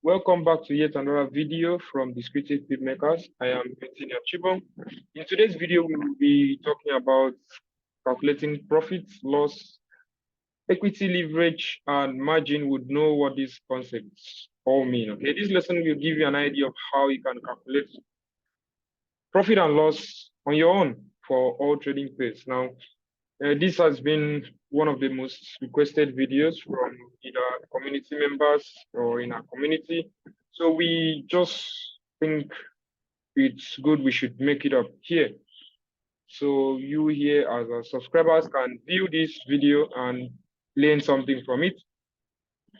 Welcome back to yet another video from Discretive Filmmakers. I am Engineer Chibon. In today's video, we will be talking about calculating profits, loss, equity leverage, and margin. Would know what these concepts all mean. Okay, this lesson will give you an idea of how you can calculate profit and loss on your own for all trading pairs. Now, this has been one of the most requested videos from either community members or in our community. So we just think it's good we should make it up here. So you here as our subscribers can view this video and learn something from it.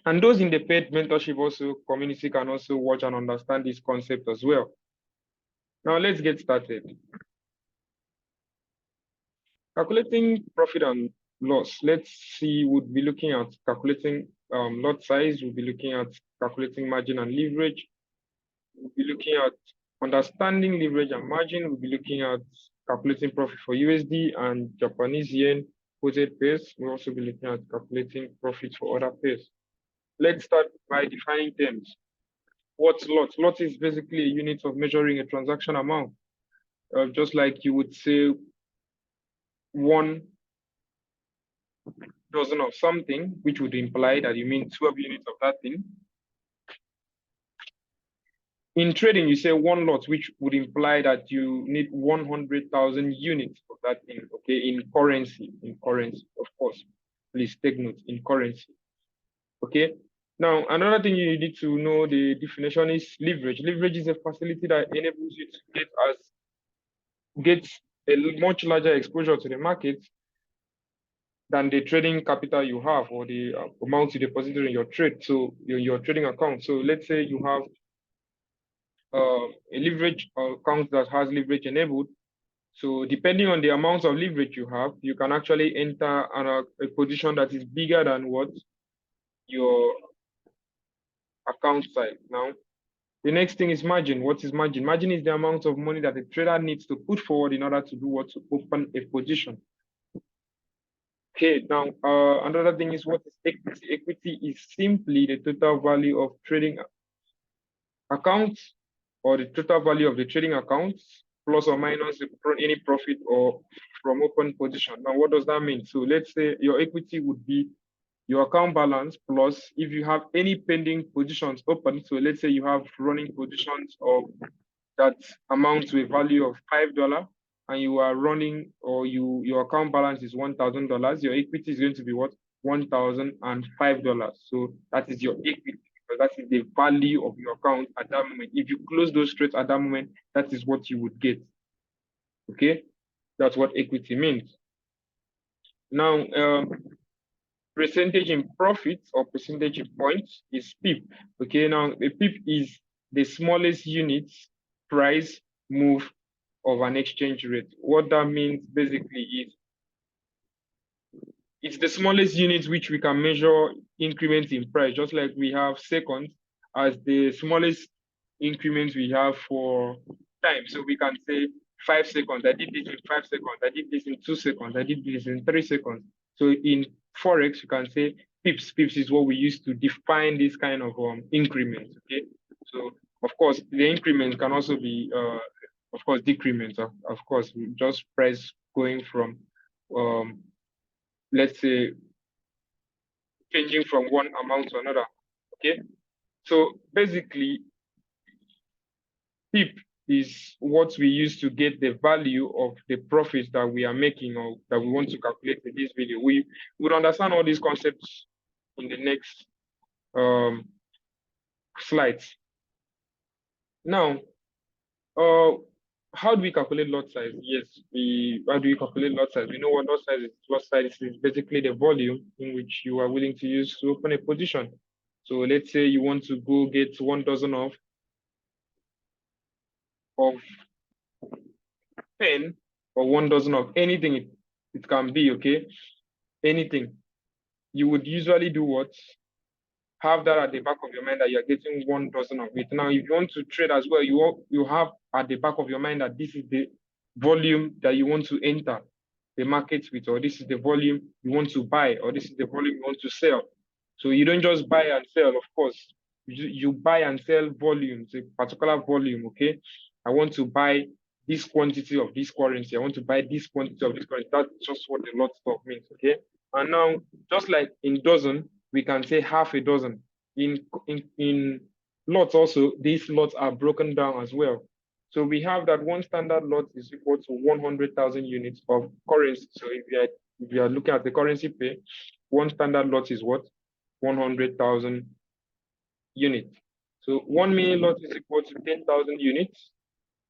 And those in the paid mentorship also community can also watch and understand this concept as well. Now let's get started. Calculating profit and loss. Let's see, we'll be looking at calculating lot size. We'll be looking at calculating margin and leverage. We'll be looking at understanding leverage and margin. We'll be looking at calculating profit for USD and Japanese yen quoted pairs. We'll also be looking at calculating profit for other pairs. Let's start by defining terms. What's lot? Lot is basically a unit of measuring a transaction amount. Just like you would say 1 dozen of something, which would imply that you mean 12 units of that thing. In trading, you say 1 lot, which would imply that you need 100,000 units of that thing, okay, in currency, of course. Please take note, in currency, okay? Now, another thing you need to know the definition is leverage. Leverage is a facility that enables you to get a much larger exposure to the market than the trading capital you have or the amount you deposited in your trade, so your trading account. So let's say you have a leverage account that has leverage enabled. So depending on the amount of leverage you have, you can actually enter a position that is bigger than what your account size. Now, the next thing is margin. What is margin? Margin is the amount of money that a trader needs to put forward in order to do what? To open a position. Okay, now another thing is what is equity? Equity is simply the total value of trading accounts or the total value of the trading accounts plus or minus any profit or from open position. Now, what does that mean? So let's say your equity would be your account balance plus if you have any pending positions open. So let's say you have running positions of that amount to a value of $5 and you are running or your account balance is $1,000, your equity is going to be what? $1,005. So that is your equity. That is the value of your account at that moment. If you close those trades at that moment, that is what you would get. Okay, that's what equity means. Now, percentage in profits or percentage in points is PIP. Okay, now a PIP is the smallest unit price move of an exchange rate. What that means basically is it's the smallest unit which we can measure increments in price, just like we have seconds as the smallest increments we have for time. So we can say 5 seconds, I did this in 5 seconds, I did this in 2 seconds, I did this in 3 seconds. So in Forex, you can say pips. Pips is what we use to define this kind of increments, okay? So of course, the increment can also be, of course, decrements, of course, just price going from, let's say, changing from one amount to another, okay? So basically, PIP is what we use to get the value of the profits that we are making or that we want to calculate in this video. We would understand all these concepts in the next slides. Now, how do we calculate lot size? Yes, how do we calculate lot size? We know what lot size is. Lot size is basically the volume in which you are willing to use to open a position. So let's say you want to go get 1 dozen of pen or 1 dozen of anything it can be, okay? Anything. You would usually do what? Have that at the back of your mind that you're getting 1 dozen of it. Now, if you want to trade as well, you have at the back of your mind that this is the volume that you want to enter the market with, or this is the volume you want to buy, or this is the volume you want to sell. So you don't just buy and sell, of course. You buy and sell volumes, a particular volume, okay? I want to buy this quantity of this currency. I want to buy this quantity of this currency. That's just what the lot stock means, okay? And now, just like in dozen, we can say half a dozen. In lots also, these lots are broken down as well. So we have that one standard lot is equal to 100,000 units of currency. So if you are looking at the currency pair, one standard lot is what? 100,000 units. So 1 million lot is equal to 10,000 units.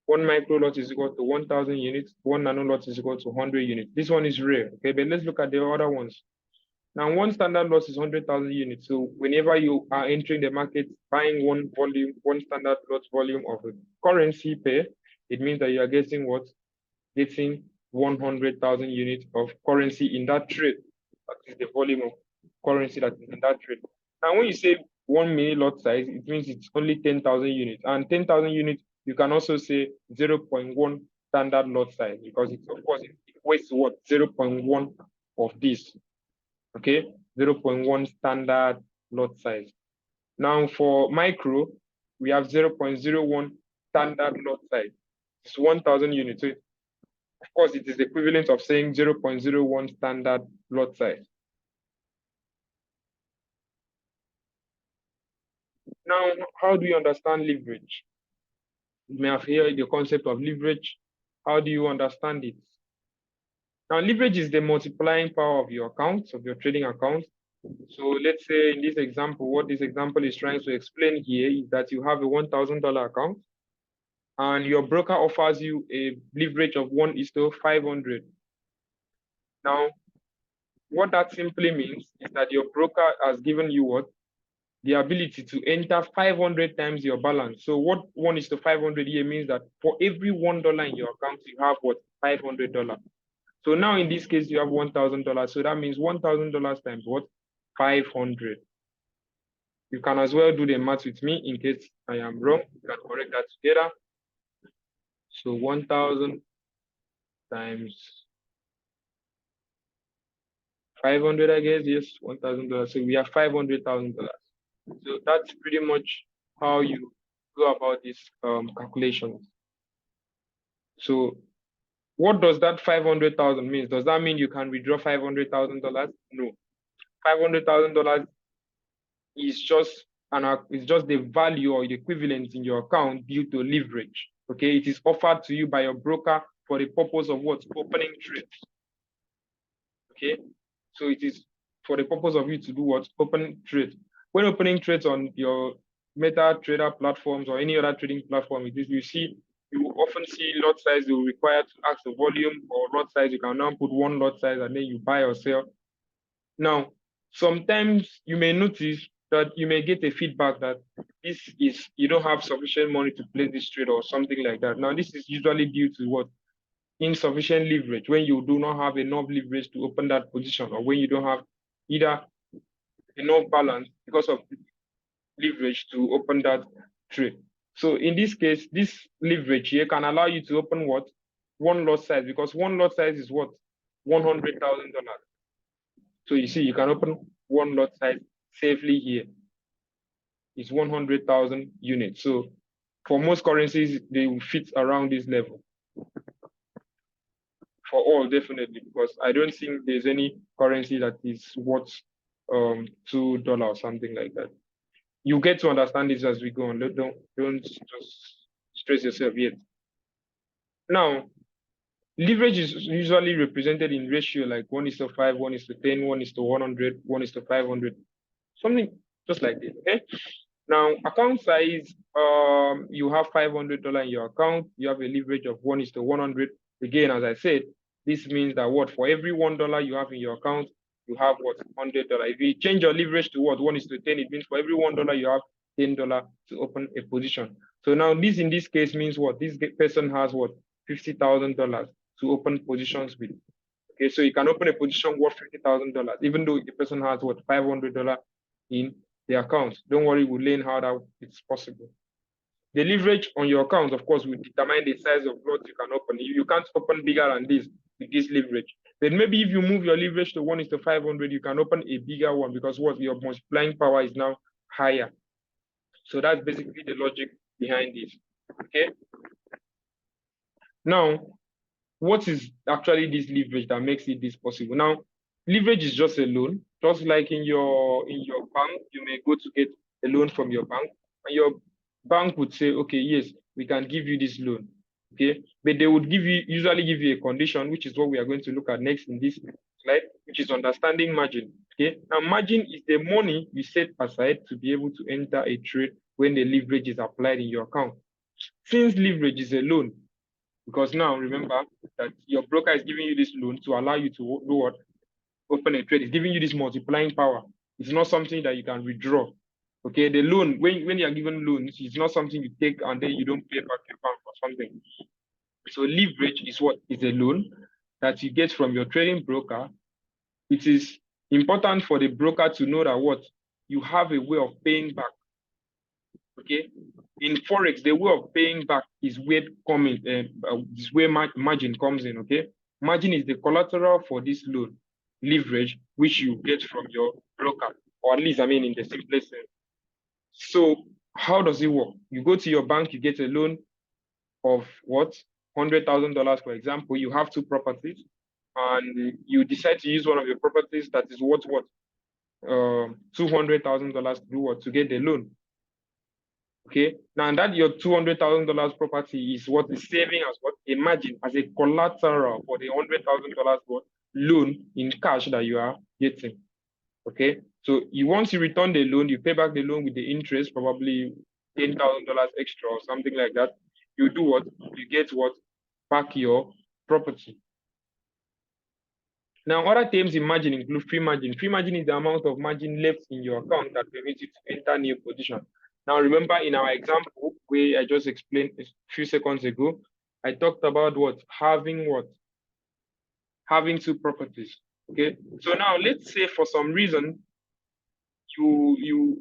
One micro lot is equal to 1,000 units. One nano lot is equal to 100 units. This one is rare, okay? But let's look at the other ones. Now, one standard lot is 100,000 units. So whenever you are entering the market, buying one volume, one standard lot volume of a currency pair, it means that you are getting what? Getting 100,000 units of currency in that trade. That is the volume of currency that is in that trade. Now, when you say 1 mini lot size, it means it's only 10,000 units. And 10,000 units, you can also say 0.1 standard lot size, because it's, of course, it equates to what? 0.1 of this. Okay, 0.1 standard lot size. Now for micro, we have 0.01 standard lot size. It's 1,000 units. So of course, it is equivalent of saying 0.01 standard lot size. Now, how do you understand leverage? You may have heard the concept of leverage. How do you understand it? Now, leverage is the multiplying power of your accounts, of your trading accounts. So let's say in this example, what this example is trying to explain here is that you have a $1,000 account and your broker offers you a leverage of 1:500. Now, what that simply means is that your broker has given you what? The ability to enter 500 times your balance. So what 1:500 here means that for every $1 in your account, you have what? $500. So now in this case, you have $1,000. So that means $1,000 times what? 500. You can as well do the math with me in case I am wrong. You can correct that together. So 1,000 times 500, I guess, yes, $1,000. So we have $500,000. So that's pretty much how you go about this calculation. So what does that 500,000 mean? Does that mean you can withdraw $500,000? No. $500,000 is just the value or the equivalent in your account due to leverage. Okay, it is offered to you by your broker for the purpose of what? Opening trades. Okay, so it is for the purpose of you to do what? Open trade. When opening trades on your MetaTrader platforms or any other trading platform, you often see lot size you require to ask the volume, or lot size you can now put one lot size and then you buy or sell. Now, sometimes you may notice that you may get a feedback that you don't have sufficient money to place this trade or something like that. Now, this is usually due to what? Insufficient leverage, when you do not have enough leverage to open that position, or when you don't have either enough balance because of leverage to open that trade. So in this case, this leverage here can allow you to open what? One lot size, because one lot size is what? $100,000. So you see, you can open one lot size safely here. It's 100,000 units. So for most currencies, they will fit around this level. For all, definitely, because I don't think there's any currency that is worth $2 or something like that. You get to understand this as we go on. Don't just stress yourself yet. Now, leverage is usually represented in ratio like 1:5, 1:10, 1:100, 1:500, something just like this. Okay. Now, account size, you have $500 in your account. You have a leverage of 1:100. Again, as I said, this means that what? For every $1 you have in your account, you have what? $100. If you change your leverage to what? 1:10, it means for every $1 you have $10 to open a position. So now this in this case means what? This person has what? $50,000 to open positions with. Okay, so you can open a position worth $50,000, even though the person has what? $500 in the account. Don't worry, we'll learn how that it's possible. The leverage on your account, of course, will determine the size of lot you can open. You can't open bigger than this with this leverage. Then maybe if you move your leverage to 1:500, you can open a bigger one, because what? Your multiplying power is now higher. So that's basically the logic behind this. Okay. Now, what is actually this leverage that makes it this possible? Now, leverage is just a loan, just like in your bank, you may go to get a loan from your bank, and your bank would say, okay, yes, we can give you this loan. Okay, but they would usually give you a condition, which is what we are going to look at next in this slide, which is understanding margin. Okay, now margin is the money you set aside to be able to enter a trade when the leverage is applied in your account. Since leverage is a loan, because now remember that your broker is giving you this loan to allow you to do what? Open a trade. It's giving you this multiplying power. It's not something that you can withdraw. Okay, the loan, when you are given loans, it's not something you take and then you don't pay back your bank or something. So leverage is what is a loan that you get from your trading broker. It is important for the broker to know that what you have a way of paying back. Okay, in Forex, the way of paying back is where margin comes in. Okay, margin is the collateral for this loan, leverage, which you get from your broker, or at least, I mean, in the simplest sense. So how does it work? You go to your bank, you get a loan of what? $100,000, for example. You have two properties, and you decide to use one of your properties that is worth what? $200,000 to do what? To get the loan. Okay, now that your $200,000 property is what is saving as what? Imagine as a collateral for the $100,000 loan in cash that you are getting. Okay, so once you return the loan, you pay back the loan with the interest, probably $10,000 extra or something like that. You do what? You get what? Back your property. Now, other terms in margin include free margin. Free margin is the amount of margin left in your account that permits you to enter new position. Now, remember in our example, where I just explained a few seconds ago, I talked about what? Having two properties. Okay. So now let's say for some reason you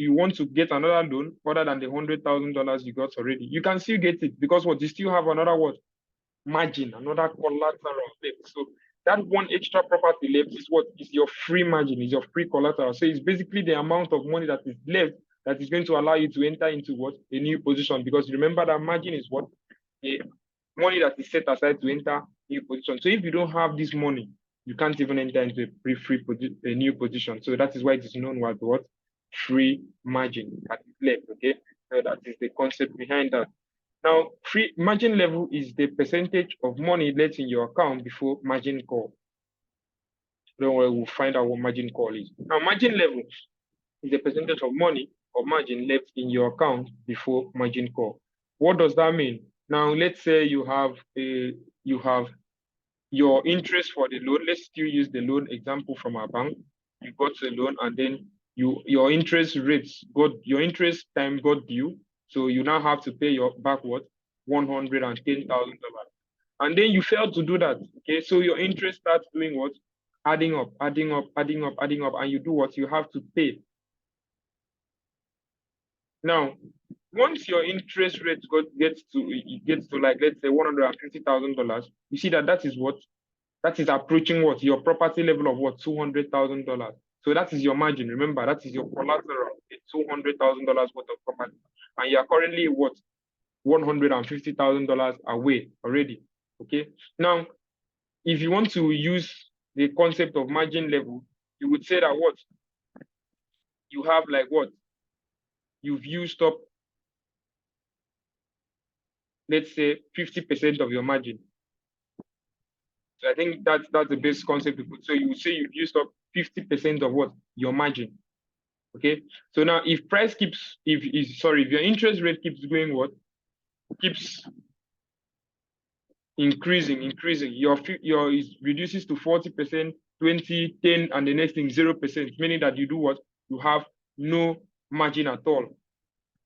want to get another loan other than the $100,000 you got already. You can still get it because what? You still have another what? Margin, another collateral left. So that one extra property left is what is your free margin, is your free collateral. So it's basically the amount of money that is left that is going to allow you to enter into what? A new position. Because remember that margin is what? The money that is set aside to enter new position. So if you don't have this money, you can't even enter into a new position. So that is why it is known as what? Free margin that is left. Okay. So that is the concept behind that. Now, free margin level is the percentage of money left in your account before margin call. Don't worry, we'll find out what margin call is. Now, margin level is the percentage of money or margin left in your account before margin call. What does that mean? Now, let's say you have your interest for the loan. Let's still use the loan example from our bank. You got a loan and then your interest time got due. So you now have to pay your back what? $110,000. And then you fail to do that. Okay, so your interest starts doing what? Adding up, and you do what? You have to pay. Now, once your interest rate gets to like, let's say $150,000, you see that is what? That is approaching what? Your property level of what? $200,000. So that is your margin. Remember, that is your collateral, $200,000 worth of property. And you are currently what? $150,000 away already. Okay. Now, if you want to use the concept of margin level, you would say that what? You have like what? You've used up, let's say 50% of your margin. So I think that's the best concept to put. So you would say you've used up 50% of what? Your margin. Okay. So now if your interest rate keeps going what? Keeps increasing, your is reduces to 40%, 20, 10, and the next thing 0%, meaning that you do what? You have no margin at all.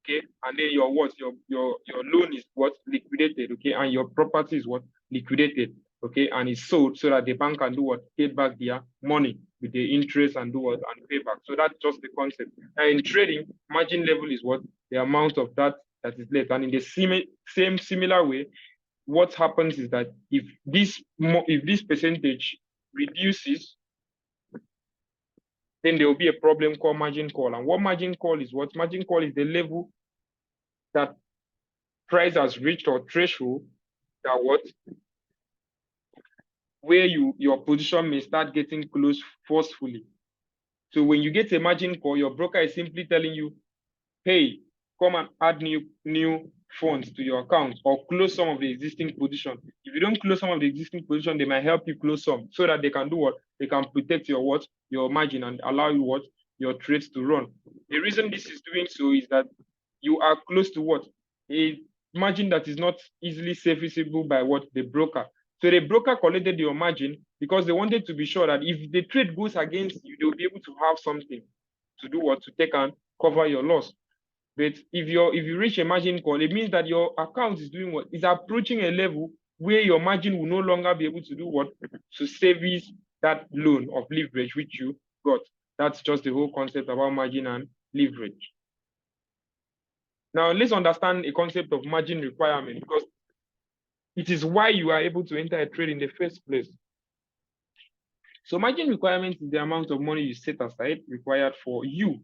Okay, and then your loan is what? Liquidated. Okay, and your property is what? Liquidated. Okay, and it's sold so that the bank can do what? Pay back their money with the interest and do what? And pay back. So that's just the concept. And in trading, margin level is what? The amount of that is left. And in the similar way, what happens is that if this percentage reduces, then there will be a problem called margin call. And what margin call is what? Margin call is the level that price has reached or threshold that what? Where your position may start getting close forcefully. So when you get a margin call, your broker is simply telling you, hey, come and add new funds to your account or close some of the existing position. If you don't close some of the existing position, they might help you close some so that they can do what? They can protect your what? Your margin and allow you what? Your trades to run. The reason this is doing so is that you are close to what? A margin that is not easily serviceable by what? The broker. So the broker collected your margin because they wanted to be sure that if the trade goes against you, they'll be able to have something to do what? To take and cover your loss. But if you reach a margin call, it means that your account is doing what? Is approaching a level where your margin will no longer be able to do what? To service that loan of leverage which you got. That's just the whole concept about margin and leverage. Now let's understand a concept of margin requirement because it is why you are able to enter a trade in the first place. So margin requirement is the amount of money you set aside required for you,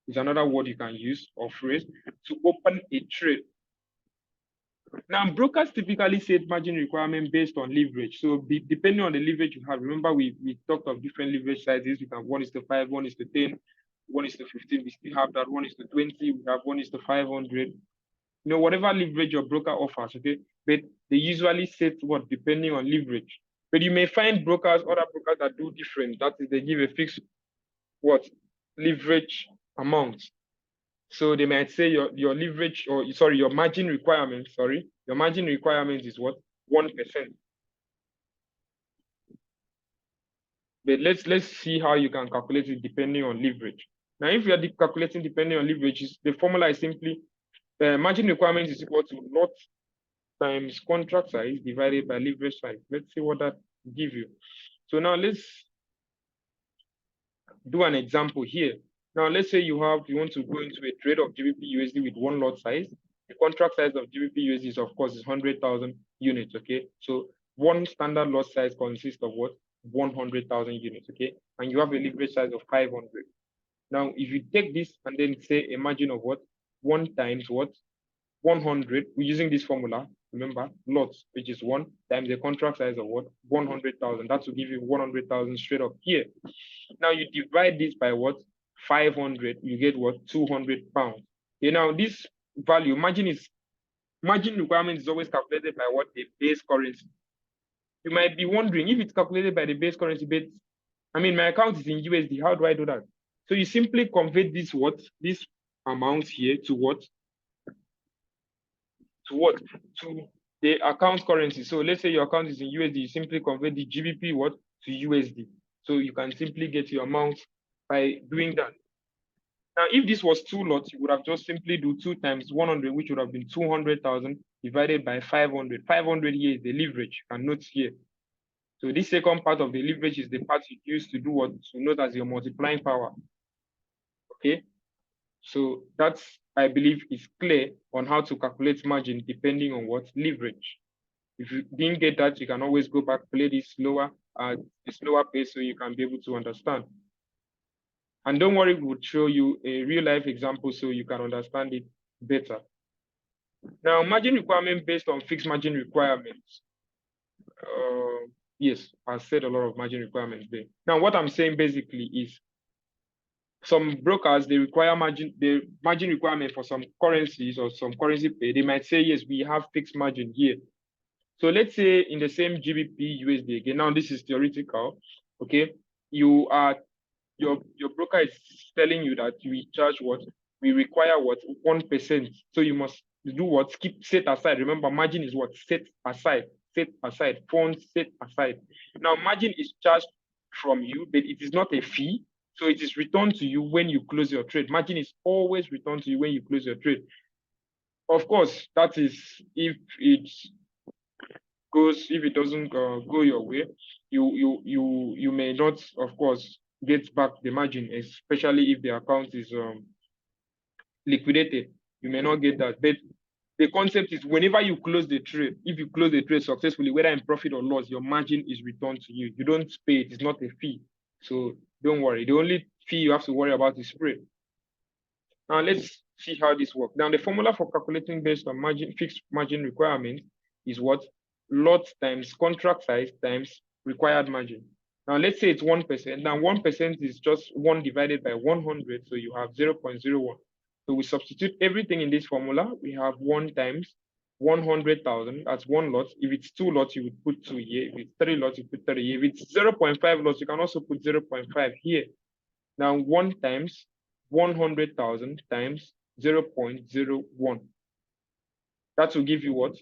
is another word you can use or phrase, to open a trade. Now, brokers typically set margin requirement based on leverage. So depending on the leverage you have, remember we talked of different leverage sizes. We have 1:5, 1:10, 1:15. We still have that 1:20. We have 1:500. You know, whatever leverage your broker offers, okay? But they usually set what depending on leverage. But you may find other brokers that do different. That is, they give a fixed what? Leverage amount. So they might say your leverage your margin requirement, your margin requirement is what? 1%. But let's see how you can calculate it depending on leverage. Now, if you are calculating depending on leverage, the formula is simply margin requirement is equal to lot times contract size divided by leverage size. Let's see what that gives you. So now let's do an example here. Now, let's say you want to go into a trade of GBP USD with one lot size. The contract size of GBP USD is, of course, is 100,000 units, okay? So one standard lot size consists of what? 100,000 units, okay? And you have a leverage size of 500. Now, if you take this and then say a margin of what? 1 times what? 100, we're using this formula, remember, lots, which is 1 times the contract size of what? 100,000. That will give you 100,000 straight up here. Now you divide this by what? 500, you get what? 200 pounds. Okay, now this value, margin requirement is always calculated by what? The base currency. You might be wondering if it's calculated by the base currency, but I mean, my account is in USD. How do I do that? So you simply convert this amount here to what? To the account currency. So let's say your account is in USD, you simply convert the GBP what? To USD. So you can simply get your amount by doing that. Now, if this was 2 lots, you would have just simply do 2 times 100, which would have been 200,000 divided by 500. 500 here is the leverage, you can note here. So this second part of the leverage is the part you use to do what? To note as your multiplying power. Okay? So that's, I believe, is clear on how to calculate margin depending on what? Leverage. If you didn't get that, you can always go back, play this slower at a slower pace so you can be able to understand. And don't worry, we'll show you a real life example so you can understand it better. Now, margin requirement based on fixed margin requirements. Yes, I said a lot of margin requirements there. Now, what I'm saying basically is some brokers, they require margin requirement for some currencies or some currency pay. They might say, yes, we have fixed margin here. So let's say in the same GBP USD again. Now, this is theoretical. Okay, your broker is telling you that we charge what? We require what? 1%. So you must do what? Set aside. Remember, margin is what? Set aside. Set aside. Funds set aside. Now, margin is charged from you, but it is not a fee. So it is returned to you when you close your trade. Margin is always returned to you when you close your trade. Of course, that is if it doesn't go your way, you may not, of course, get back the margin, especially if the account is liquidated. You may not get that. But the concept is whenever you close the trade, if you close the trade successfully, whether in profit or loss, your margin is returned to you. You don't pay it. It's not a fee. So Don't worry. The only fee you have to worry about is spread. Now let's see how this works. Now the formula for calculating based on margin fixed margin requirement is what? Lot times contract size times required margin. Now let's say it's 1%. Now 1% is just 1 divided by 100, so you have 0.01. So we substitute everything in this formula. We have 1 times 100,000. That's 1 lot. If it's 2 lots, you would put 2 here. If it's 3 lots, you put 3 here. If it's 0.5 lots, you can also put 0.5 here. Now 1 times 100,000 times 0.01. That will give you what?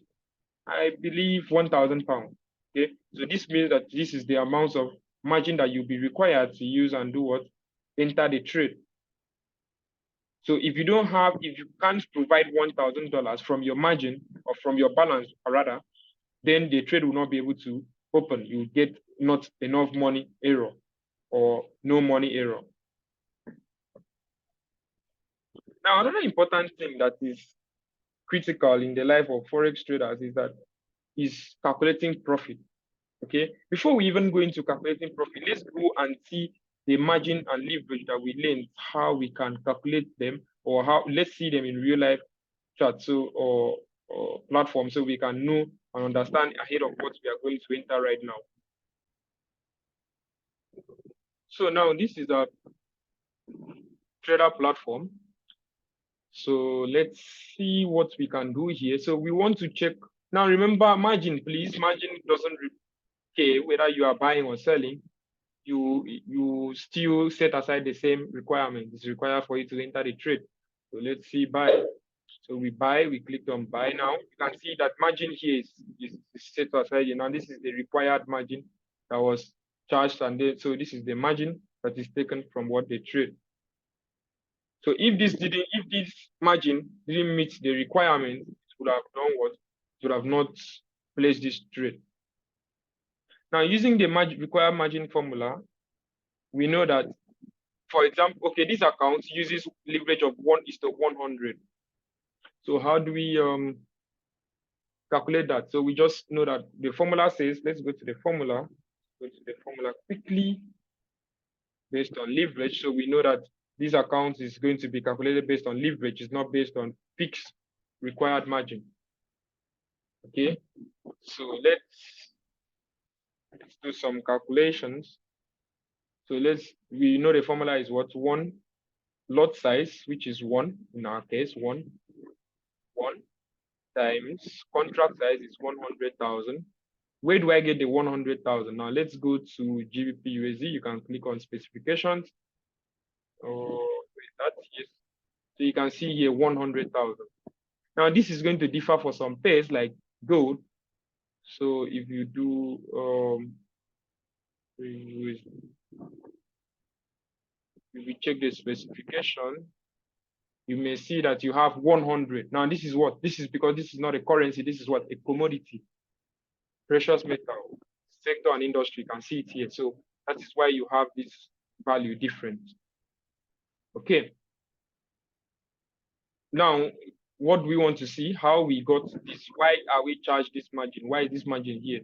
I believe 1,000 pounds. Okay, so this means that this is the amount of margin that you'll be required to use and do what? Enter the trade. So if you can't provide $1,000 from your margin or from your balance, rather, then the trade will not be able to open. You get not enough money error or no money error. Now, another important thing that is critical in the life of Forex traders is calculating profit. Okay, before we even go into calculating profit, let's go and see the margin and leverage that we learned, how we can calculate them, or how let's see them in real life chart, so or platform, so we can know and understand ahead of what we are going to enter right now. So now this is a trader platform. So let's see what we can do here. So we want to check. Now remember margin, please. Margin doesn't care whether you are buying or selling. You still set aside the same requirement. It's required for you to enter the trade. So let's see buy. So we buy, we click on buy now. You can see that margin here is set aside. Now this is the required margin that was charged, and then so this is the margin that is taken from what they trade. So if this margin didn't meet the requirement, it would have done what? It would have not placed this trade. Now, using the required margin formula, we know that, for example, okay, this account uses leverage of 1:100. So how do we calculate that? So we just know that the formula says, let's go to the formula. Go to the formula quickly based on leverage. So we know that this account is going to be calculated based on leverage. It's not based on fixed required margin. Okay, so let's do some calculations. So we know the formula is what? 1 lot size, which is 1 in our case, 1 times contract size is 100,000. Where do I get the 100,000? Now let's go to GBP USD. You can click on specifications. Oh, wait, that's yes. So you can see here 100,000. Now this is going to differ for some pairs like gold. So if you do if we check the specification, you may see that you have 100. Now this is what? This is because this is not a currency. This is what? A commodity. Precious metal, sector and industry, you can see it here. So that is why you have this value different. Okay. Now, what do we want to see? How we got this? Why are we charged this margin? Why is this margin here?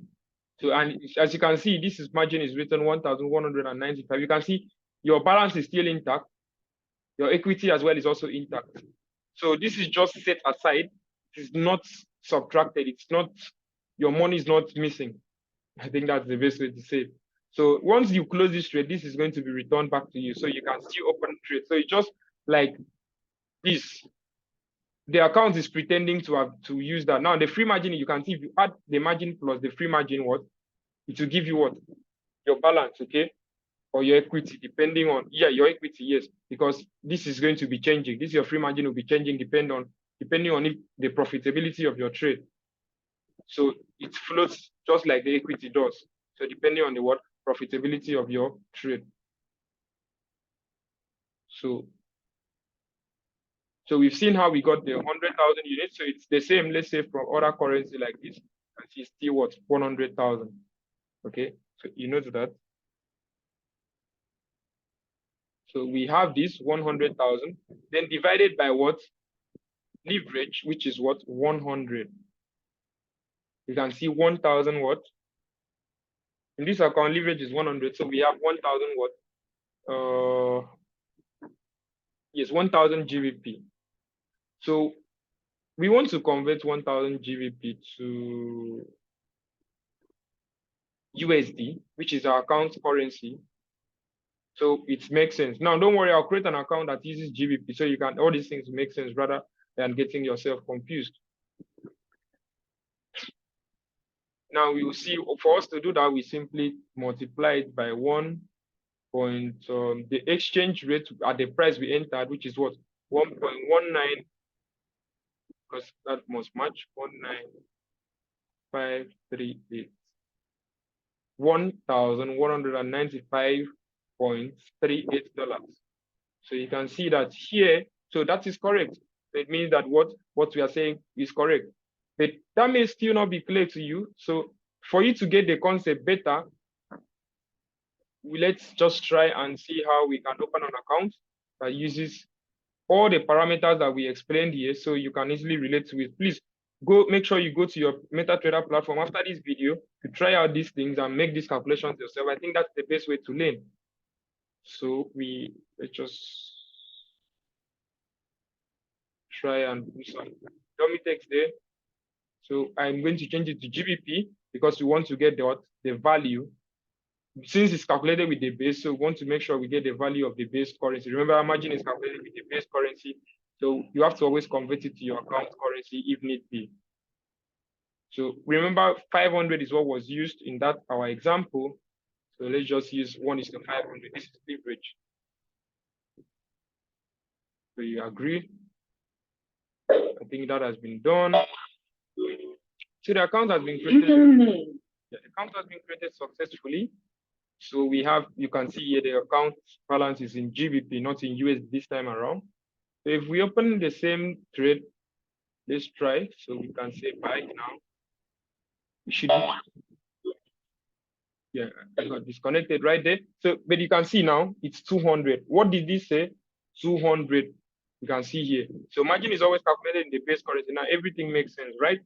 So, and as you can see, this margin is written 1,195. You can see your balance is still intact. Your equity as well is also intact. So this is just set aside. It is not subtracted. It's not, your money is not missing. I think that's the best way to say it. So once you close this trade, this is going to be returned back to you. So you can still open trade. So it's just like this. The account is pretending to use that. Now the free margin, you can see if you add the margin plus the free margin, what? It will give you what? Your balance, okay? Or your equity, depending on, yeah, your equity, yes, because this is going to be changing. This your free margin will be changing depending on if the profitability of your trade. So it floats just like the equity does. So depending on the what profitability of your trade. So we've seen how we got the 100,000 units. So it's the same, let's say from other currency like this, and it's still what? 100,000. Okay, so you note that. So we have this 100,000, then divided by what? Leverage, which is what? 100. You can see 1,000 what? In this account, leverage is 100. So we have 1,000 what? yes, 1000 GBP. So we want to convert 1000 GBP to USD, which is our account currency. So it makes sense. Now, don't worry, I'll create an account that uses GBP so you can, all these things make sense rather than getting yourself confused. Now we will see, for us to do that, we simply multiply it by 1 point, the exchange rate at the price we entered, which is what? 1.19, because that must match 19538. $1,195.38. So you can see that here, so that is correct. It means that what we are saying is correct. But that may still not be clear to you. So for you to get the concept better, let's just try and see how we can open an account that uses all the parameters that we explained here, so you can easily relate to it. Please make sure you go to your MetaTrader platform after this video to try out these things and make these calculations yourself. I think that's the best way to learn. So let's just try and do some dummy text there. So I'm going to change it to GBP because we want to get the value. Since it's calculated with the base, so we want to make sure we get the value of the base currency. Remember, our margin is calculated with the base currency. So you have to always convert it to your account currency if need be. So remember, 500 is what was used in our example. So let's just use 1:500. This is leverage. So you agree? I think that has been done. So the account has been created. The account has been created successfully. So you can see here the account balance is in GBP, not in USD this time around. So if we open the same trade, let's try. So we can say buy now. We should, yeah, I got disconnected right there. So, but you can see now it's 200. What did this say? 200. You can see here. So margin is always calculated in the base currency. Now everything makes sense, right?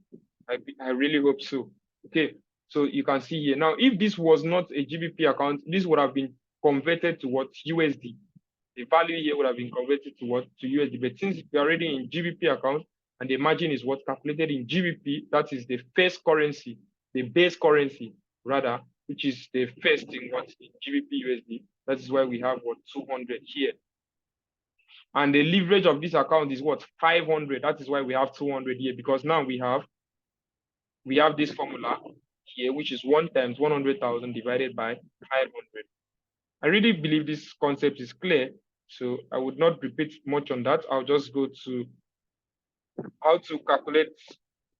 I really hope so. Okay. So you can see here. Now, if this was not a GBP account, this would have been converted to what? USD. The value here would have been converted to what? To USD. But since we're already in GBP account and the margin is what calculated in GBP, that is the first currency, the base currency rather, which is the first in what? In GBP USD. That is why we have what? 200 here. And the leverage of this account is what? 500. That is why we have 200 here, because now we have this formula here, which is 1 times 100,000 divided by 500. I really believe this concept is clear, so I would not repeat much on that. I'll just go to how to calculate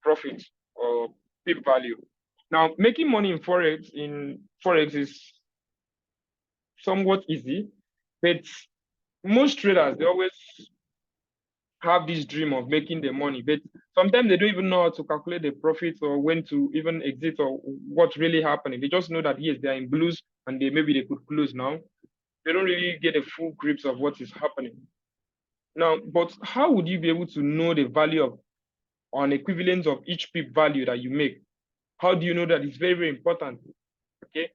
profit or pip value. Now, making money in Forex is somewhat easy, but most traders, they always have this dream of making the money, but sometimes they don't even know how to calculate the profits or when to even exit or what's really happening. They just know that yes, they're in blues and maybe they could close now. They don't really get a full grip of what is happening. Now, but how would you be able to know the value of or an equivalence of each pip value that you make? How do you know that? It's very, very important. Okay.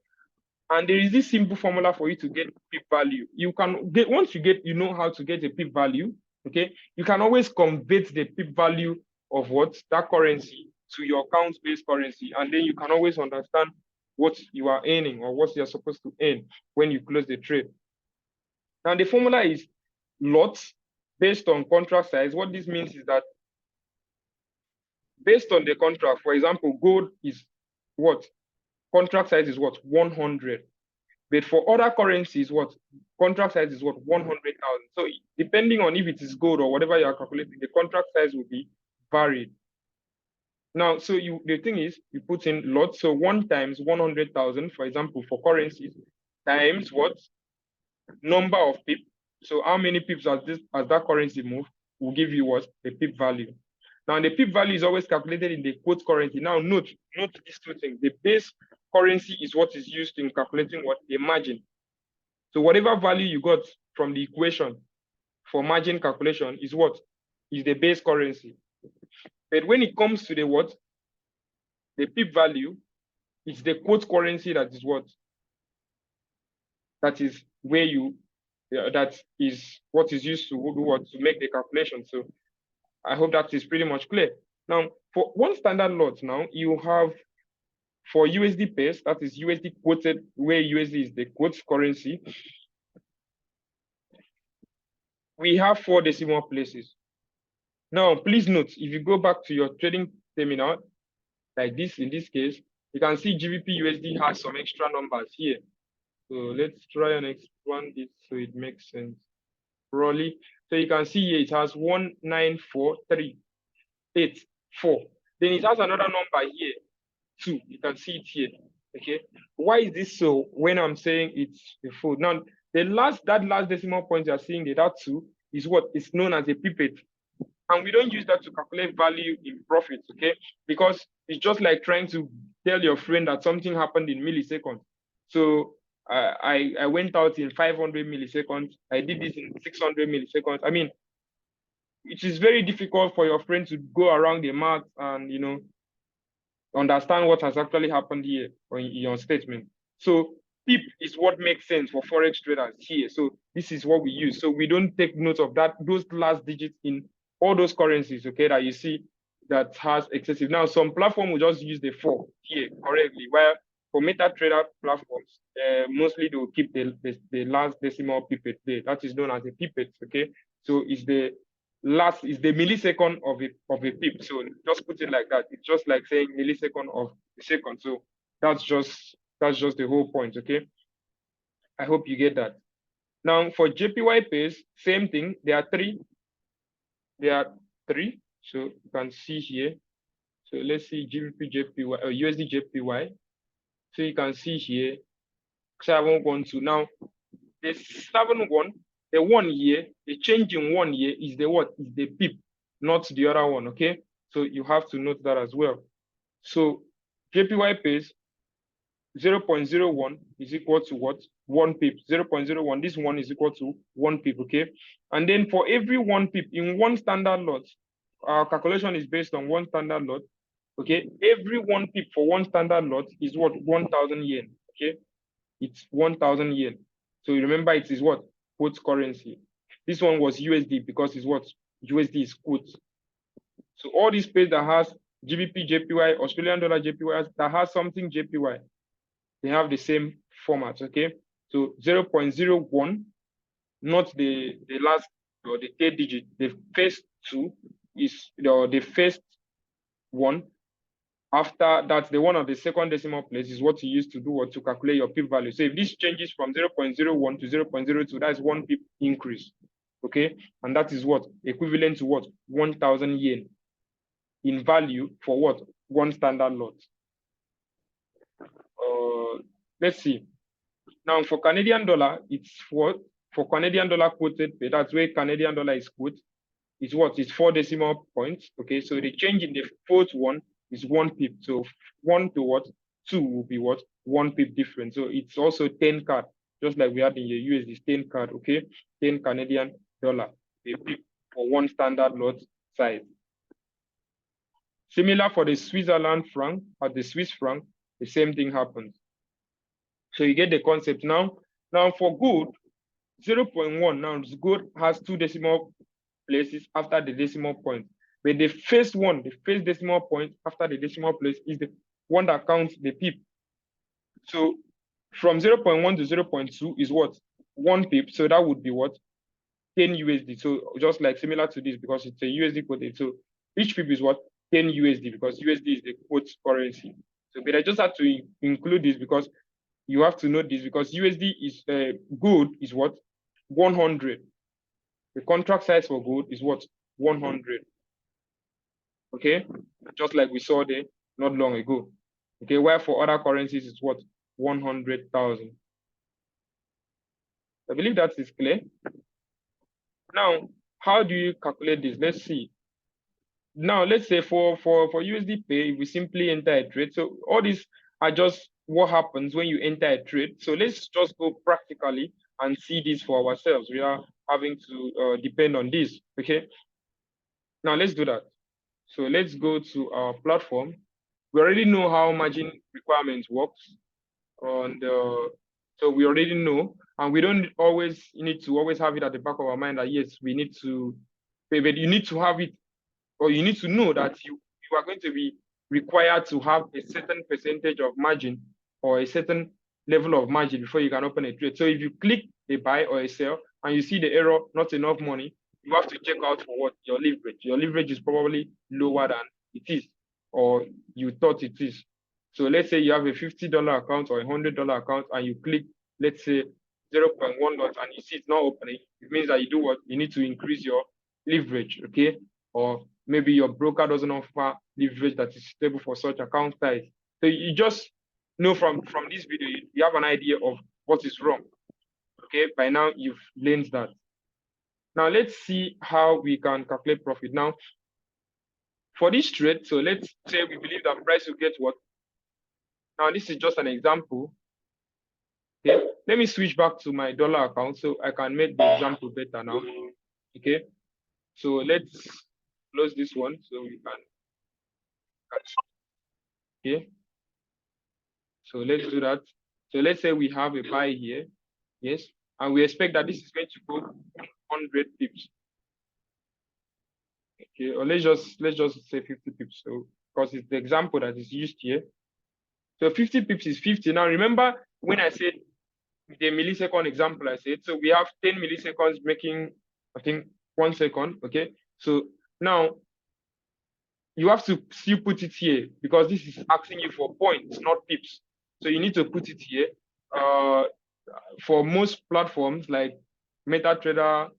And there is this simple formula for you to get pip value. You can get, once you know how to get a pip value, okay, you can always convert the pip value of that currency to your account-based currency. And then you can always understand what you are earning or what you're supposed to earn when you close the trade. Now the formula is lots based on contract size. What this means is that based on the contract, for example, gold is what? Contract size is what? 100. But for other currencies, what? Contract size is what? 100,000. So depending on if it is gold or whatever you are calculating, the contract size will be varied. Now, so the thing is, you put in lots. So 1 times 100,000, for example, for currencies, times what? Number of pips. So how many pips as that currency move will give you what? The pip value. Now, the pip value is always calculated in the quote currency. Now, note these two things. The base currency is what is used in calculating what? The margin. So whatever value you got from the equation for margin calculation is what? Is the base currency. But when it comes to the what? The pip value, it's the quote currency that is what? That is where you that is what is used to do what to make the calculation. So I hope that is pretty much clear. Now, for one standard lot, now you have for USD pairs, that is USD quoted, where USD is the quote currency. We have 4 decimal places. Now, please note, if you go back to your trading terminal, like this, in this case, you can see GBP USD has some extra numbers here. So let's try and expand it so it makes sense. Probably. So you can see here it has 194,384. Then it has another number here, 2. You can see it here. Okay. Why is this so when I'm saying it's a fold? Now, that last decimal point you're seeing there, that 2, is what is known as a pipette. And we don't use that to calculate value in profits, okay? Because it's just like trying to tell your friend that something happened in milliseconds. So I went out in 500 milliseconds. I did this in 600 milliseconds. I mean, it is very difficult for your friend to go around the math and, understand what has actually happened here in your statement. So PIP is what makes sense for Forex traders here. So this is what we use. So we don't take note of that, those last digits in all those currencies, okay, that you see that has excessive. Now, some platform will just use the 4 here correctly, while for MetaTrader platforms, mostly they will keep the last decimal pipette there. That is known as a pipette, okay? So it's the millisecond of a pip. So just put it like that. It's just like saying millisecond of a second. So that's just the whole point, okay? I hope you get that. Now for JPY pairs, same thing. There are 3. So you can see here. So let's see GBP JPY or USD JPY. So you can see here 712. Now the 71, the 1 year, the change in 1 year is the what? Is the pip, not the other one, okay? So you have to note that as well. So JPY pairs 0.01 is equal to what? 1 pip. 0.01, this one is equal to 1 pip, okay? And then for every 1 pip in one standard lot, our calculation is based on one standard lot, okay? Every 1 pip for one standard lot is what? 1,000 yen, okay? It's 1,000 yen. So you remember it is what? Quote currency. This one was USD because it's what? USD is quote. So all these pairs that has GBP JPY, Australian dollar JPY, that has something JPY, they have the same format, okay? So 0.01, not the last or the 3rd digit. The first 2 is the first 1. After that, the one of the second decimal place is what you use to do what to calculate your pip value. So if this changes from 0.01 to 0.02, that's 1 pip increase, okay? And that is what? Equivalent to what? 1,000 yen in value for what? One standard lot. Let's see. Now for Canadian dollar, it's what? For Canadian dollar quoted pay, that's where Canadian dollar is quoted. It's what? It's 4 decimal points, okay? So the change in the 4th one is 1 pip. So 1 to what? 2 will be what? 1 pip difference. So it's also 10 card, just like we had in the USD, 10 card, okay? 10 Canadian dollar, a pip for one standard lot size. Similar for the Switzerland franc or the Swiss franc, the same thing happens. So you get the concept now. Now for gold, 0.1, now gold has 2 decimal places after the decimal point. But the first one, the first decimal point after the decimal place is the one that counts the pip. So from 0.1 to 0.2 is what? 1 pip. So that would be what? 10 USD. So just like similar to this because it's a USD quoted. So each pip is what? 10 USD because USD is the quote currency. So but I just had to include this because you have to know this because USD is gold is what? 100. The contract size for gold is what? 100. Okay, just like we saw there not long ago. Okay, where for other currencies it's what? 100,000. I believe that is clear. Now, how do you calculate this? Let's see. Now, let's say for USD pay, we simply enter a trade. So all these are just what happens when you enter a trade. So let's just go practically and see this for ourselves. We are having to depend on this. Okay. Now let's do that. So let's go to our platform. We already know how margin requirements works. And So we already know, and we don't always need to always have it at the back of our mind that yes, we need to pay, but you need to have it, or you need to know that you are going to be required to have a certain percentage of margin or a certain level of margin before you can open a trade. So if you click a buy or a sell and you see the error, not enough money, you have to check out for what your leverage. Your leverage is probably lower than it is, or you thought it is. So let's say you have a $50 account or a $100 account and you click, let's say 0.1 lot and you see it's not opening. It means that you do what? You need to increase your leverage, okay? Or maybe your broker doesn't offer leverage that is suitable for such account size. So you just know from this video, you have an idea of what is wrong. Okay, by now you've learned that. Now let's see how we can calculate profit. Now, for this trade, so let's say we believe that price will get what? Now this is just an example. Okay, let me switch back to my dollar account so I can make the example better now. Okay, so let's close this one so we can catch. Okay, so let's do that. So let's say we have a buy here, yes, and we expect that this is going to go 100 pips. Okay, or let's just say 50 pips. So because it's the example that is used here. So 50 pips is 50. Now remember when I said the millisecond example, I said so we have 10 milliseconds making, I think, 1 second. Okay, so now you have to still put it here because this is asking you for points, not pips. So you need to put it here. For most platforms like MetaTrader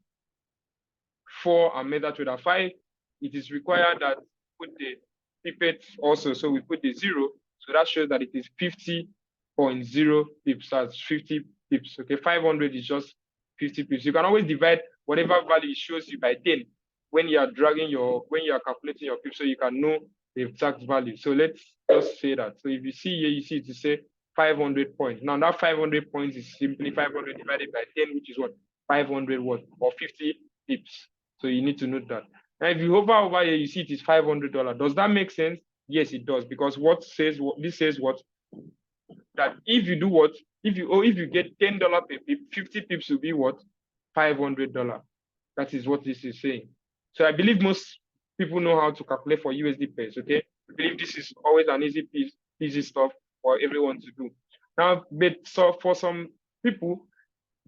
4 and MetaTrader 5, it is required that put the pipette also. So we put the 0. So that shows that it is 50.0 pips. That's 50 pips. Okay, 500 is just 50 pips. You can always divide whatever value it shows you by 10 when you are when you are calculating your pips, so you can know the exact value. So let's just say that. So if you see here, you see it to say 500 points. Now that 500 points is simply 500 divided by 10, which is what? 500 what? Or 50 pips. So you need to note that. Now if you hover over here, you see it is $500. Does that make sense? Yes, it does, because this says what? That if you do what? If you get $10 per pip, 50 pips will be what? $500. That is what this is saying. So I believe most people know how to calculate for USD pairs, okay? I believe this is always an easy stuff for everyone to do. Now, but so for some people,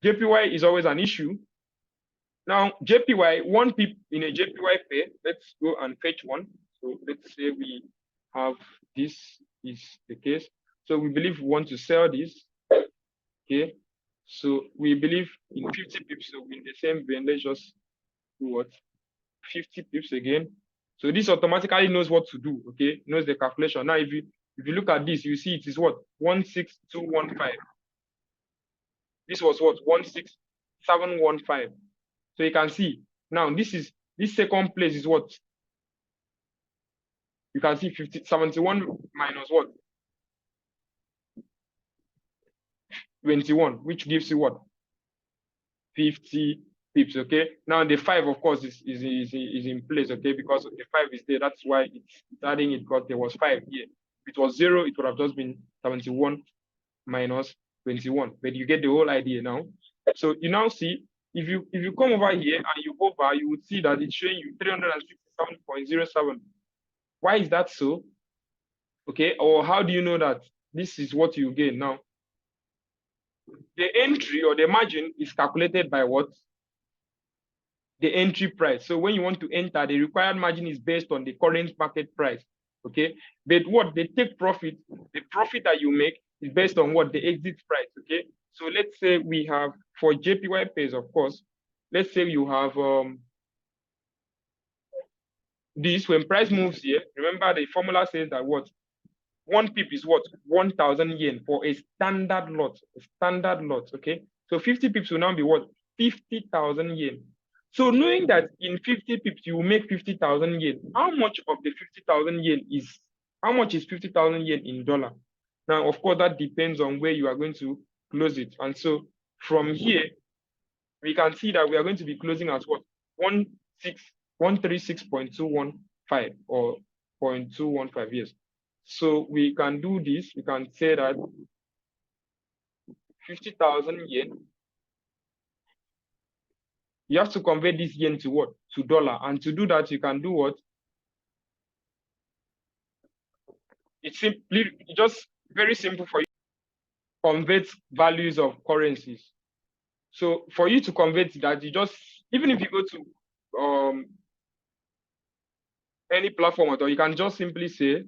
JPY is always an issue. Now, JPY, 1 pip in a JPY pair, let's go and fetch one. So let's say we have this is the case. So we believe we want to sell this, okay? So we believe in 50 pips, so in the same vein, let's just do what? 50 pips again. So this automatically knows what to do, okay? Knows the calculation. Now, if you look at this, you see it is what? 16215. This was what? 16715. So you can see now this second place is what? You can see 71 minus what? 21, which gives you what? 50 pips, okay? Now the 5, of course, is in place, okay? Because the 5 is there. That's why it's adding it, because there was 5 here. If it was 0, it would have just been 71 minus 21. But you get the whole idea now. So you now see, if you come over here and you hover, you would see that it's showing you 367.07. Why is that so? Okay, or how do you know that this is what you gain now? The entry or the margin is calculated by what? The entry price. So when you want to enter, the required margin is based on the current market price. Okay, but what they take profit, the profit that you make is based on what? The exit price. Okay, so let's say we have for JPY pairs, of course, let's say you have this. When price moves here, remember the formula says that what? 1 pip is what? 1,000 yen for a standard lot. A standard lot, okay? So 50 pips will now be what? 50,000 yen. So knowing that in 50 pips you will make 50,000 yen, how much of the 50,000 yen is, how much is 50,000 yen in dollar? Now, of course, that depends on where you are going to close it. And so from here, we can see that we are going to be closing at what? 136.215 or 0.215, yes. So we can do this. We can say that 50,000 yen. You have to convert this yen to what? To dollar. And to do that, you can do what? It's simply just very simple for you to convert values of currencies. So for you to convert that, you just, even if you go to any platform, or you can just simply say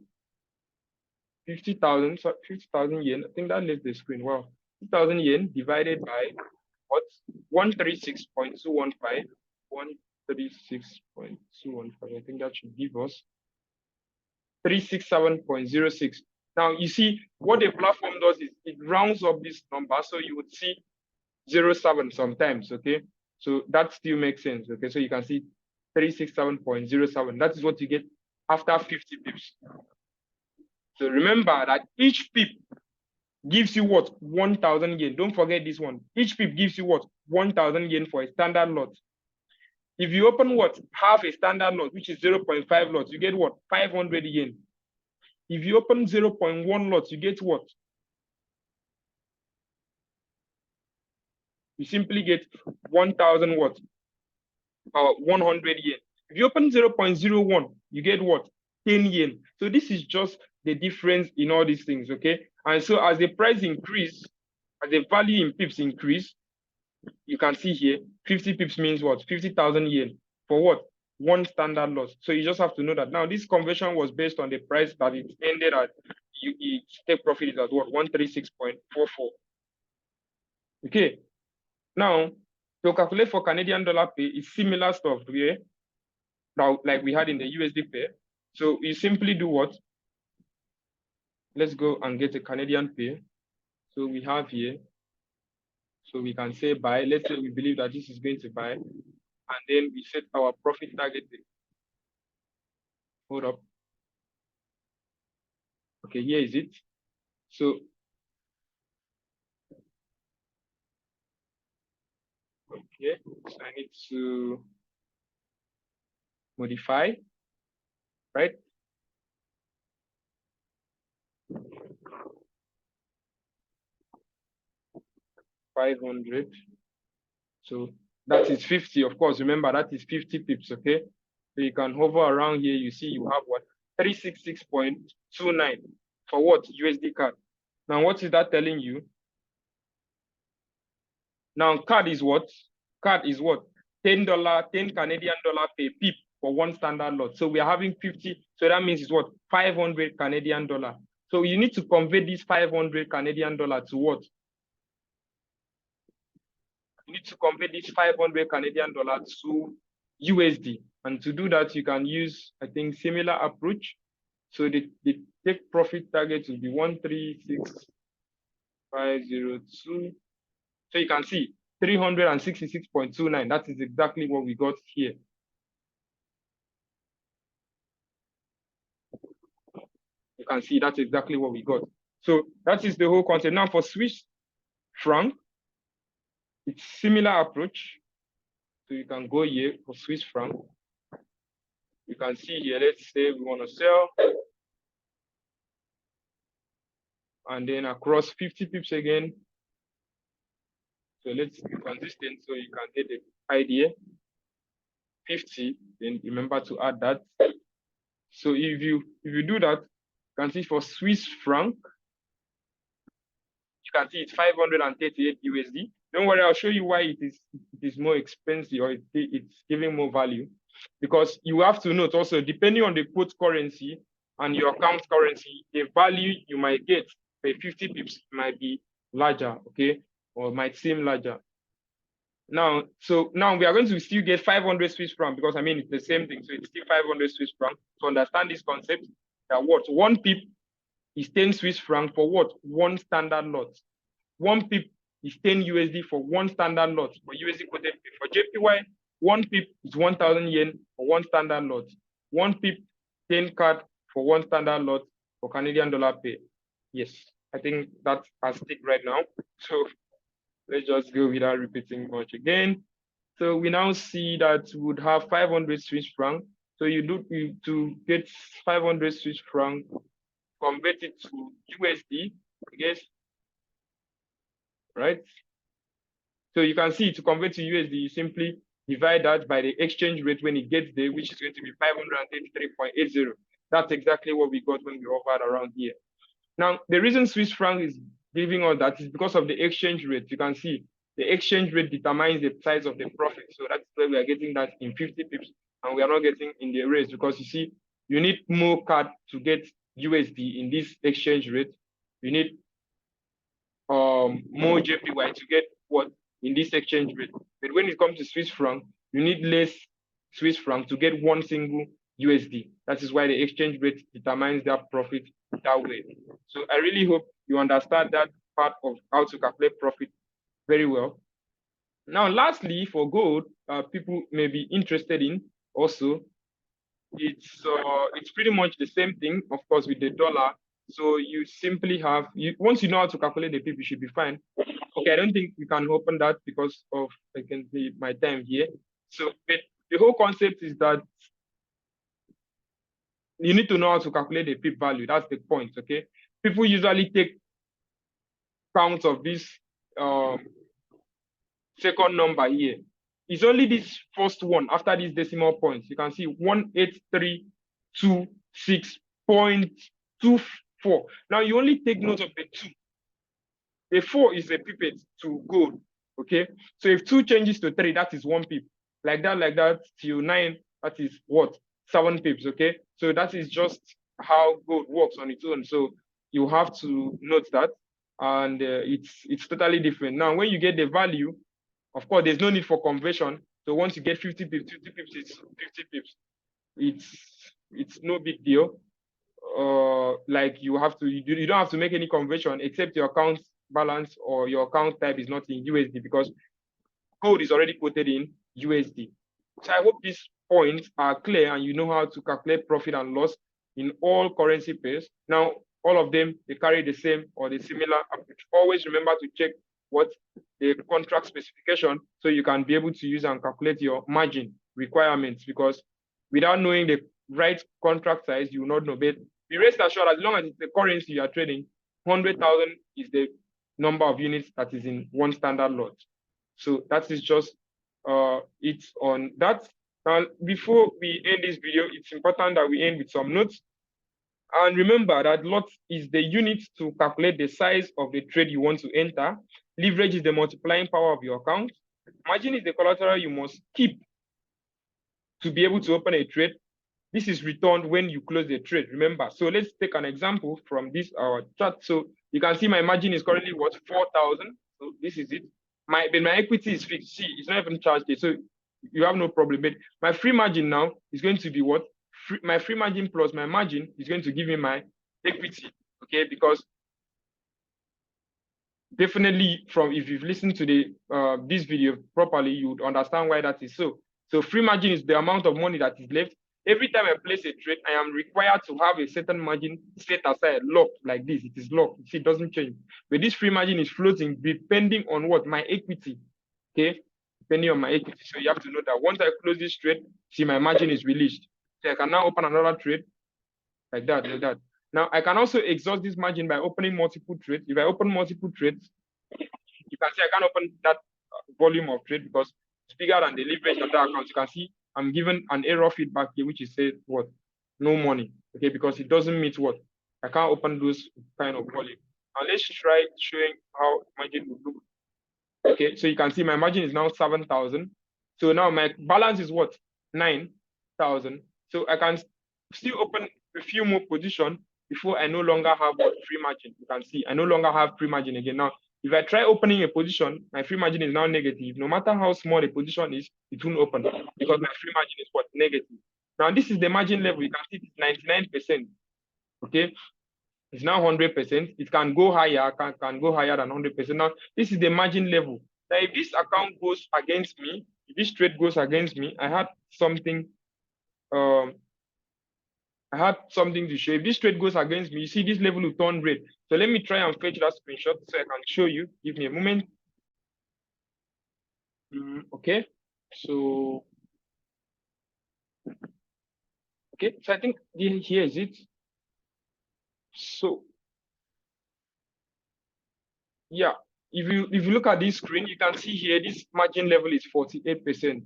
50,000 yen. I think that left the screen. Wow. 50,000 yen divided by what? 136.215. 136.215. I think that should give us 367.06. Now you see what the platform does is it rounds up this number, so you would see 07 sometimes. Okay, so that still makes sense. Okay, so you can see 367.07. That is what you get after 50 pips. So remember that each pip gives you what? 1,000 yen. Don't forget this one. Each pip gives you what? 1,000 yen for a standard lot. If you open what? Half a standard lot, which is 0.5 lots, you get what? 500 yen. If you open 0.1 lots, you get what? You simply get 1,000 what? 100 yen. If you open 0.01, you get what? 10 yen. So this is just the difference in all these things, okay? And so as the price increase, as the value in pips increase, you can see here, 50 pips means what? 50,000 yen. For what? One standard loss. So you just have to know that. Now, this conversion was based on the price that it ended at. You take profit is at what? 136.44. Okay. Now, to calculate for Canadian dollar pay, it's similar stuff here. Now, like we had in the USD pair. So you simply do what? Let's go and get a Canadian pair. So we have here. So we can say buy. Let's say we believe that this is going to buy. And then we set our profit target. Hold up. Okay, here is it. So, okay, so I need to modify, right? $500. So that is 50, of course. Remember, that is 50 pips, okay? So you can hover around here. You see you have what? 366.29 for what? USD card. Now, what is that telling you? Now, card is what? Card is what? $10, 10 Canadian dollar per pip for one standard lot. So we are having 50. So that means it's what? 500 Canadian dollar. So you need to convert this 500 Canadian dollar to what? You need to convert this 500 Canadian dollar to USD. And to do that, you can use, I think, similar approach. So the take profit target will be 136,502. So you can see 366.29. That is exactly what we got here. You can see that's exactly what we got. So that is the whole concept. Now for Swiss franc, it's similar approach. So you can go here for Swiss franc. You can see here, let's say we want to sell. And then across 50 pips again. So let's be consistent so you can get the idea. 50, then remember to add that. So if you do that, you can see for Swiss franc, you can see it's 538 USD. Don't worry, I'll show you why it is more expensive, or it's giving more value. Because you have to note also, depending on the quote currency and your account currency, the value you might get for 50 pips might be larger, okay? Or might seem larger. Now, so now we are going to still get 500 Swiss franc, because I mean, it's the same thing. So it's still 500 Swiss franc. To understand this concept, that what? One pip is 10 Swiss franc for what? One standard lot. One pip is 10 USD for one standard lot for USD quoted pip. For JPY, one pip is 1,000 yen for one standard lot. One pip, 10 card for one standard lot for Canadian dollar pay. Yes, I think that has stick right now. So let's just go without repeating much again. So we now see that we would have 500 Swiss franc. So to get 500 Swiss franc, convert it to USD, I guess. right? So you can see to convert to USD, you simply divide that by the exchange rate when it gets there, which is going to be 533.80. That's exactly what we got when we offered around here. Now, the reason Swiss franc is giving us that is because of the exchange rate. You can see the exchange rate determines the size of the profit. So that's why we are getting that in 50 pips, and we are not getting in the rates because you see, you need more CAD to get USD in this exchange rate. You need more JPY to get what in this exchange rate. But when it comes to Swiss franc, you need less Swiss franc to get one single USD. That is why the exchange rate determines that profit that way. So I really hope you understand that part of how to calculate profit very well. Now, lastly, for gold, people may be interested in also. It's pretty much the same thing, of course, with the dollar. So you simply have once you know how to calculate the PIP, you should be fine. Okay, I don't think we can open that because of my time here. So but the whole concept is that you need to know how to calculate the PIP value. That's the point. Okay, people usually take count of this second number here. It's only this first one after these decimal points. You can see 18326.24. Now you only take note of the 2. The 4 is a pipet to gold. Okay. So if 2 changes to 3, that is 1 pip. Like that till 9, that is what? 7 pips. Okay. So that is just how gold works on its own. So you have to note that. And it's totally different. Now, when you get the value, of course, there's no need for conversion. So once you get 50 pips, 50 pips is 50 pips. It's no big deal. Like you don't have to make any conversion except your account balance or your account type is not in USD because gold is already quoted in USD. So I hope these points are clear and you know how to calculate profit and loss in all currency pairs. Now, all of them, they carry the same or the similar approach. Always remember to check what the contract specification so you can be able to use and calculate your margin requirements because without knowing the right contract size, you will not know. But be rest assured, as long as it's the currency you are trading, 100,000 is the number of units that is in one standard lot. So that is just it's on that. Now, before we end this video, it's important that we end with some notes. And remember that lot is the unit to calculate the size of the trade you want to enter. Leverage is the multiplying power of your account. Margin is the collateral you must keep to be able to open a trade. This is returned when you close the trade, remember. So let's take an example from this our chart. So you can see my margin is currently what, 4,000. So this is it. My equity is fixed. See, it's not even charged yet. So you have no problem. But my free margin now is going to be what? My free margin plus my margin is going to give me my equity. Okay, because definitely from if you've listened to the this video properly, you would understand why that is so. So free margin is the amount of money that is left. Every time I place a trade, I am required to have a certain margin set aside, locked like this. It is locked. See, it doesn't change. But this free margin is floating depending on what? My equity. Okay? Depending on my equity. So you have to know that once I close this trade, see, my margin is released. So I can now open another trade like that, like that. Now, I can also exhaust this margin by opening multiple trades. If I open multiple trades, you can see I can't open that volume of trade because it's bigger than the leverage on that account. You can see I'm given an error feedback here, which is said what? No money. Okay, because it doesn't meet what? I can't open those kind of volume. Now let's try showing how margin would look. Okay, so you can see my margin is now 7,000. So now my balance is what? 9,000. So I can still open a few more positions before I no longer have what free margin. You can see I no longer have free margin again. Now, if I try opening a position, my free margin is now negative. No matter how small the position is, it won't open because my free margin is what? Negative. Now, this is the margin level. You can see it's 99%. Okay. It's now 100%. It can go higher, can go higher than 100%. Now, this is the margin level. Now, if this account goes against me, if this trade goes against me, I had something to show. If this trade goes against me, you see this level will turn red. So let me try and fetch that screenshot so I can show you. Give me a moment. Okay. So I think here is it. So yeah. if you look at this screen, you can see here this margin level is 48%.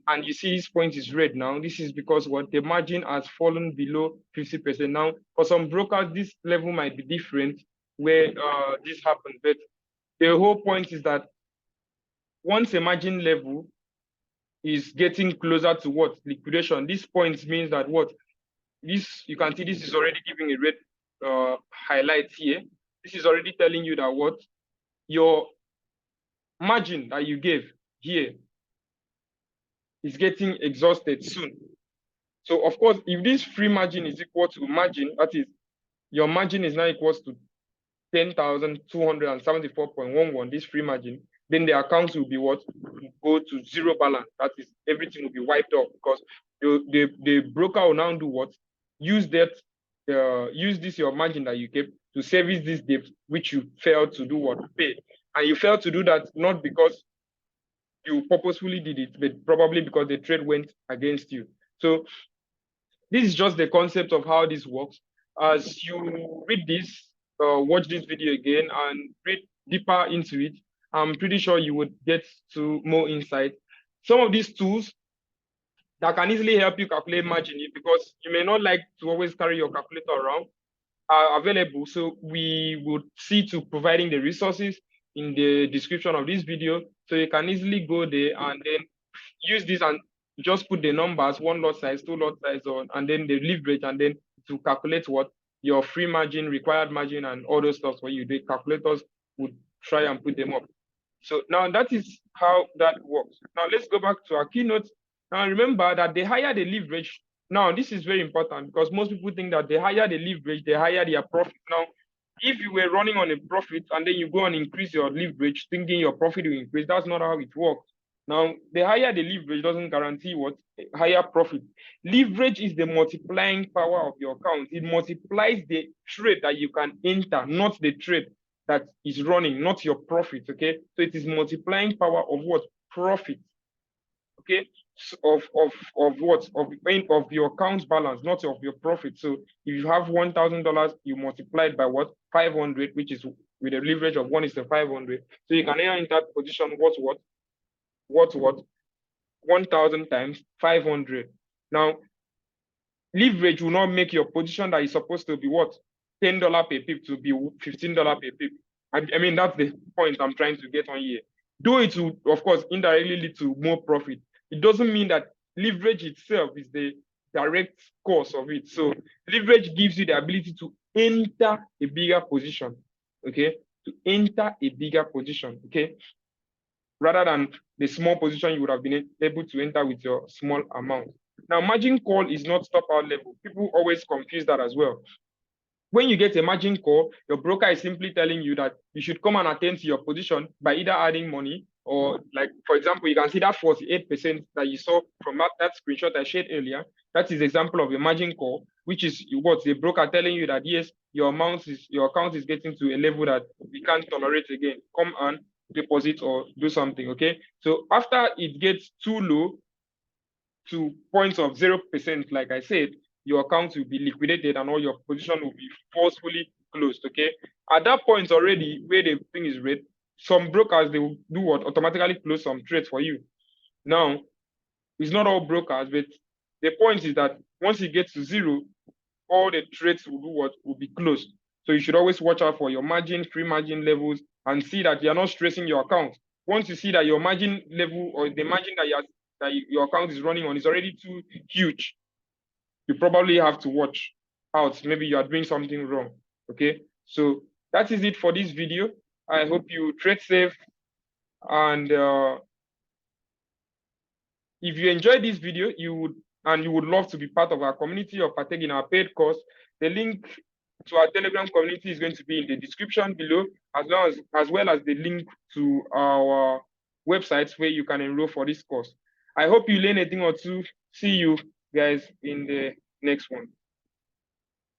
And you see this point is red now. This is because what the margin has fallen below 50%. Now, for some brokers, this level might be different where this happened. But the whole point is that once a margin level is getting closer to what liquidation, this point means that what this, you can see this is already giving a red highlight here. This is already telling you that what your margin that you gave here is getting exhausted soon. So of course, if this free margin is equal to margin, that is, your margin is now equals to 10,274.11, this free margin, then the account will be what? Will go to zero balance. That is, everything will be wiped off because the broker will now do what? Use that, use this your margin that you kept to service this debt which you failed to do what? Pay. And you failed to do that not because you purposefully did it, but probably because the trade went against you. So this is just the concept of how this works. As you read this, watch this video again and read deeper into it, I'm pretty sure you would get to more insight. Some of these tools that can easily help you calculate margin, because you may not like to always carry your calculator around, are available. So we would see to providing the resources in the description of this video. So you can easily go there and then use this and just put the numbers, one lot size, two lot size on, and then the leverage, and then to calculate what your free margin, required margin, and all those stuff where you do calculators would try and put them up. So now that is how that works. Now let's go back to our keynote. Now remember that the higher the leverage, now this is very important because most people think that the higher the leverage, the higher their profit. Now, if you were running on a profit and then you go and increase your leverage thinking your profit will increase, that's not how it works. Now, the higher the leverage doesn't guarantee what? Higher profit. Leverage is the multiplying power of your account. It multiplies the trade that you can enter, not the trade that is running, not your profit, okay? So it is multiplying power of what? Profit, okay? Of what? Of your account balance, not of your profit. So if you have $1,000, you multiply it by what? 500, which is with a leverage of 1:500. So you can enter position what? 1,000 times 500. Now, leverage will not make your position that is supposed to be what? $10 per pip to be $15 per pip. I mean, that's the point I'm trying to get on here. Though it will, of course, indirectly lead to more profit, it doesn't mean that leverage itself is the direct cause of it. So leverage gives you the ability to enter a bigger position, okay? To enter a bigger position, okay? Rather than the small position you would have been able to enter with your small amount. Now, margin call is not stop out level. People always confuse that as well. When you get a margin call, your broker is simply telling you that you should come and attend to your position by either adding money or, like, for example, you can see that 48% that you saw from that screenshot I shared earlier. That is example of a margin call, which is what the broker telling you that, yes, your account is getting to a level that we can't tolerate again. Come and deposit or do something, okay? So after it gets too low to points of 0%, like I said, your account will be liquidated and all your position will be forcefully closed, okay? At that point already, where the thing is red, some brokers, they will do what? Automatically close some trades for you. Now, it's not all brokers, but the point is that once it gets to zero, all the trades will do what? Will be closed. So you should always watch out for your margin, free margin levels, and see that you're not stressing your account. Once you see that your margin level or the margin that your account is running on is already too huge, you probably have to watch out. Maybe you are doing something wrong, okay? So that is it for this video. I hope you trade safe. And if you enjoyed this video, you would love to be part of our community or partake in our paid course, the link to our Telegram community is going to be in the description below, as well as the link to our websites where you can enroll for this course. I hope you learn a thing or two. See you guys in the next one.